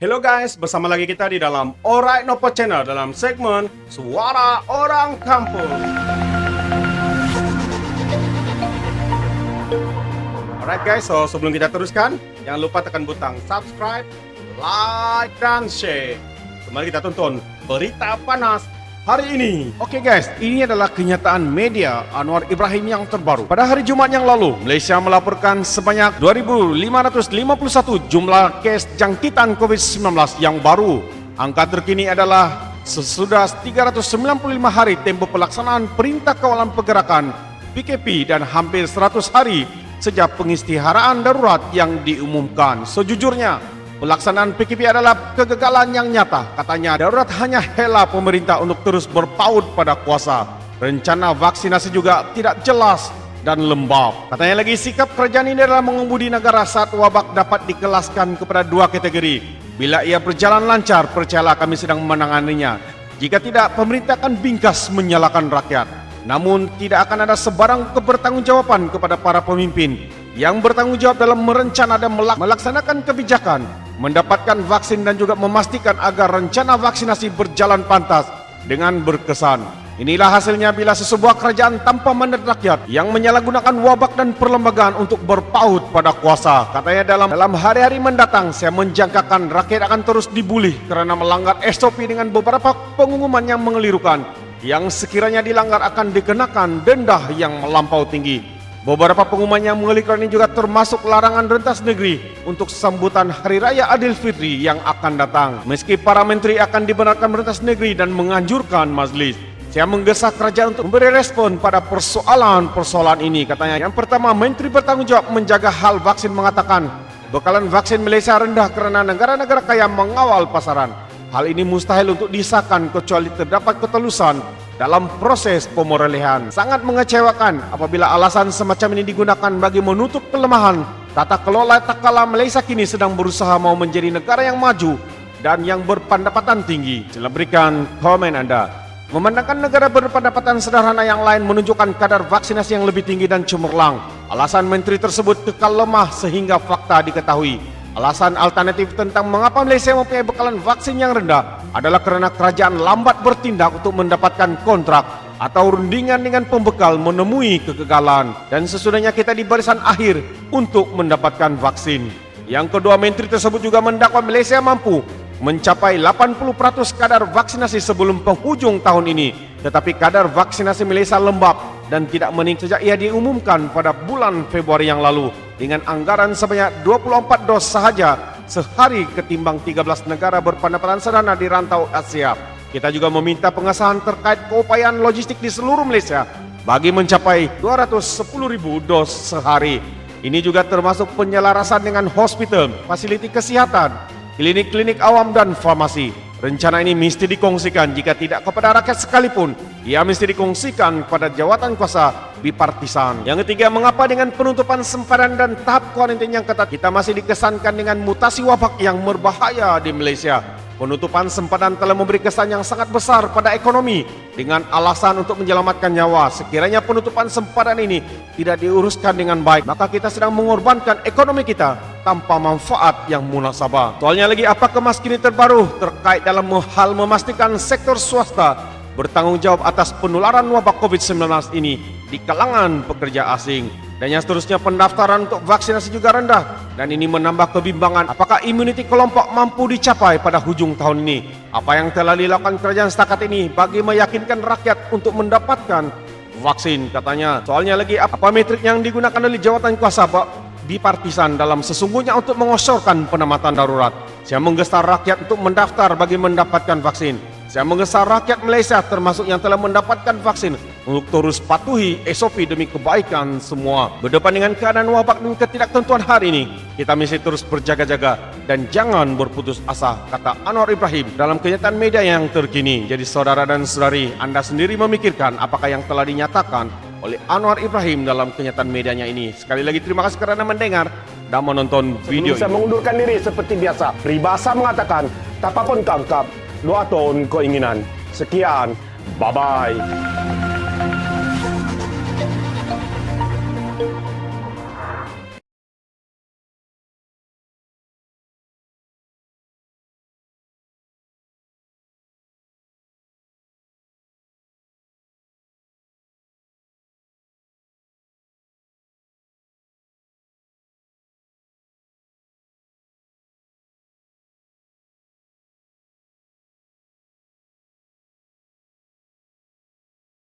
Hello guys, bersama lagi kita di dalam Alright Nopo Channel dalam segmen Suara Orang Kampung. Alright guys, so sebelum kita teruskan, jangan lupa tekan butang subscribe, like, dan share. Kembali kita tonton berita panas hari ini. Oke guys, ini adalah kenyataan media Anwar Ibrahim yang terbaru. Pada hari Jumat yang lalu, Malaysia melaporkan sebanyak 2.551 jumlah kes jangkitan COVID-19 yang baru. Angka terkini adalah sesudah 395 hari tempoh pelaksanaan Perintah Kawalan Pergerakan PKP dan hampir 100 hari sejak pengisytiharaan darurat yang diumumkan. Sejujurnya, pelaksanaan PKP adalah kegagalan yang nyata. Katanya darurat hanya hela pemerintah untuk terus berpaut pada kuasa. Rencana vaksinasi juga tidak jelas dan lembab. Katanya lagi sikap kerajaan ini adalah mengemudi negara saat wabak dapat dikelaskan kepada dua kategori. Bila ia berjalan lancar, percayalah kami sedang menanganinya. Jika tidak, pemerintah akan bingkas menyalahkan rakyat. Namun tidak akan ada sebarang kebertanggungjawaban kepada para pemimpin yang bertanggung jawab dalam merencana dan melaksanakan kebijakan, mendapatkan vaksin dan juga memastikan agar rencana vaksinasi berjalan pantas dengan berkesan. Inilah hasilnya bila sesebuah kerajaan tanpa mandat rakyat yang menyalahgunakan wabak dan perlembagaan untuk berpaut pada kuasa. Katanya dalam hari-hari mendatang, saya menjangkakan rakyat akan terus dibuli kerana melanggar SOP dengan beberapa pengumuman yang mengelirukan. Yang sekiranya dilanggar akan dikenakan denda yang melampau tinggi. Beberapa pengumuman yang mengelirukan ini juga termasuk larangan rentas negeri untuk sambutan Hari Raya Aidilfitri yang akan datang. Meski para menteri akan dibenarkan rentas negeri dan menganjurkan majlis, saya menggesa kerajaan untuk memberi respon pada persoalan-persoalan ini. Katanya yang pertama, menteri bertanggung jawab menjaga hal vaksin mengatakan bekalan vaksin Malaysia rendah kerana negara-negara kaya mengawal pasaran. Hal ini mustahil untuk disahkan kecuali terdapat ketelusan dalam proses pemerolehan. Sangat mengecewakan apabila alasan semacam ini digunakan bagi menutup kelemahan tata kelola tak kala Malaysia kini sedang berusaha mau menjadi negara yang maju dan yang berpendapatan tinggi. Sila berikan komen anda. Memandangkan negara berpendapatan sederhana yang lain menunjukkan kadar vaksinasi yang lebih tinggi dan cemerlang. Alasan menteri tersebut kekal lemah sehingga fakta diketahui. Alasan alternatif tentang mengapa Malaysia mempunyai bekalan vaksin yang rendah adalah kerana kerajaan lambat bertindak untuk mendapatkan kontrak atau rundingan dengan pembekal menemui kegagalan dan sesudahnya kita di barisan akhir untuk mendapatkan vaksin. Yang kedua, menteri tersebut juga mendakwa Malaysia mampu mencapai 80% kadar vaksinasi sebelum penghujung tahun ini, tetapi kadar vaksinasi Malaysia lembab dan tidak meningkat sejak ia diumumkan pada bulan Februari yang lalu dengan anggaran sebanyak 24 dos sahaja sehari ketimbang 13 negara berpendapatan sederhana di rantau Asia. Kita juga meminta pengesahan terkait keupayaan logistik di seluruh Malaysia bagi mencapai 210,000 dos sehari. Ini juga termasuk penyelarasan dengan hospital, fasiliti kesihatan, klinik-klinik awam dan farmasi. Rencana ini mesti dikongsikan, jika tidak kepada rakyat sekalipun, ia mesti dikongsikan kepada jawatan kuasa bipartisan. Yang ketiga, mengapa dengan penutupan sempadan dan tahap kuarantin yang ketat, kita masih dikesankan dengan mutasi wabak yang berbahaya di Malaysia. Penutupan sempadan telah memberi kesan yang sangat besar pada ekonomi dengan alasan untuk menyelamatkan nyawa. Sekiranya penutupan sempadan ini tidak diuruskan dengan baik, maka kita sedang mengorbankan ekonomi kita tanpa manfaat yang munasabah. Soalnya lagi, apakah kini terbaru terkait dalam hal memastikan sektor swasta bertanggung jawab atas penularan wabak COVID-19 ini di kalangan pekerja asing. Dan yang seterusnya, pendaftaran untuk vaksinasi juga rendah dan ini menambah kebimbangan apakah imuniti kelompok mampu dicapai pada hujung tahun ini. Apa yang telah dilakukan kerajaan setakat ini bagi meyakinkan rakyat untuk mendapatkan vaksin, katanya. Soalnya lagi, apa metrik yang digunakan oleh jawatan kuasa bipartisan dalam sesungguhnya untuk mengosorkan penempatan darurat. Saya menggesa rakyat untuk mendaftar bagi mendapatkan vaksin. Saya menggesa rakyat Malaysia termasuk yang telah mendapatkan vaksin untuk terus patuhi SOP demi kebaikan semua. Berdepan dengan keadaan wabak dan ketidaktentuan hari ini, kita mesti terus berjaga-jaga dan jangan berputus asa, kata Anwar Ibrahim dalam kenyataan media yang terkini. Jadi saudara dan saudari, anda sendiri memikirkan apakah yang telah dinyatakan oleh Anwar Ibrahim dalam kenyataan medianya ini. Sekali lagi terima kasih kerana mendengar dan menonton video ini. Saya mengundurkan diri seperti biasa. Peribahasa mengatakan, tapapun tangkap, doa ton keinginan. Sekian, bye-bye.